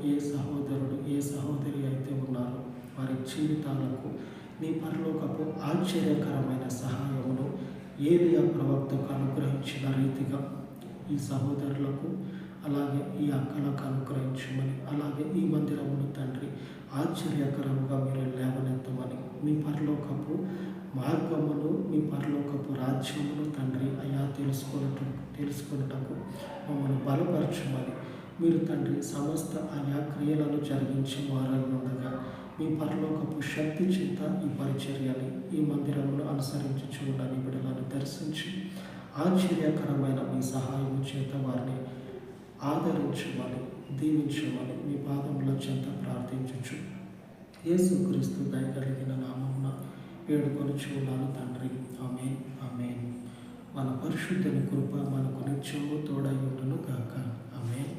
ఏ సహోదరుడు ఏ సహోదరి అయితే ఉన్నారో వారి జీవితాలకు నీ పరలోకపు ఆశ్చర్యకరమైన సహాయమును ఏలియా ప్రవక్తకు అనుగ్రహించిన రీతిగా ఈ సహోదరులకు అలాగే ఈ అక్కలకు అనుగ్రహించమని, అలాగే ఈ మందిరమును తండ్రి ఆశ్చర్యకరంగా మీరు లేవనెత్తమని, మీ పరలోకపు మార్గమును మీ పరలోకపు రాజ్యమును తండ్రి అయా తెలుసుకొనుటకు మమ్మల్ని బలపరచమని, మీరు తండ్రి సమస్త ఆయా క్రియలను జరిగించి వారై ఉండగా మీ పరలోకపు శక్తి చేత ఈ పరిచర్యని ఈ మందిరమును అనుసరించి చూడని బిడ్డలను దర్శించి ఆశ్చర్యకరమైన మీ సహాయం చేత వారిని ఆదరించమని దీవించమని మీ పాదముల చెంత ప్రార్థించుచు యేసుక్రీస్తు దయగలిగిన నామమున వేడుకొనుచున్నాను తండ్రి. ఆమేన్ ఆమేన్. మన పరిశుద్ధుని కృప మనకు నిత్యము తోడై ఉండును గాక. ఆమేన్.